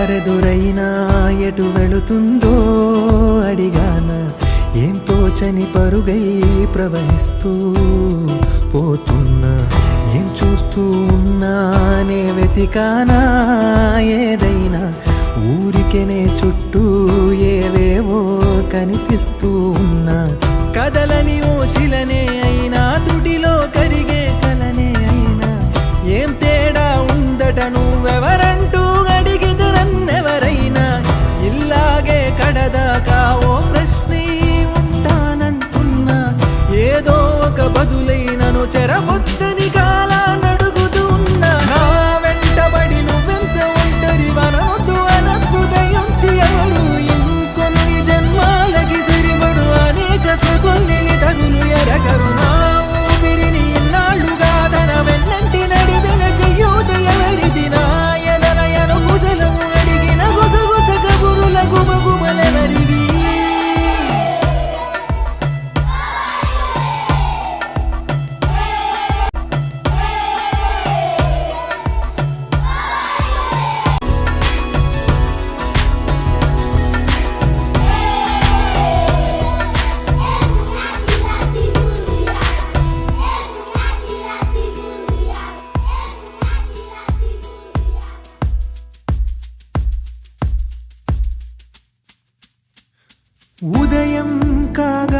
దారెదురైనా ఎటు వెళుతుందో అడిగాన ఏం తోచని పరుగై ప్రవహిస్తూ పోతున్నా ఏం చూస్తూ ఉన్నానే వెతికానా ఏదైనా ఊరికెనే చుట్టూ ఏవేవో కనిపిస్తూ ఉన్నా కదలని ఓశిలనే అయినా తుడిలో కరిగే కలనే అయినా ఏం తేడా ఉందట నువ్వెవరంటూ అడిగిదు నన్నెవరైనా ఇల్లాగే కడదాకా ఓ ప్రశ్నే ఉంటానంటున్నా ఏదో ఒక బదులైనను చెరబొద్దని కాలా నడుగుతూ ఉన్నా నా వెంటబడి నువ్వెంత ఒంటరి వనవద్దు అనద్దు దయించి ఎవరు ఇంకొన్ని జన్మాలకి సరిపడు అనేక సృతుల్ని తగులు ఎరగరు నా ఊపిరిని ఇన్నాళ్ళుగా తన వెన్నంటి నడిపిన చెయ్యూత ఎవరిది నా ఎదలయను గుసలము అడిగిన గుసగుస కబురుల గుమగుమలెవరివి ఉదయం కాగా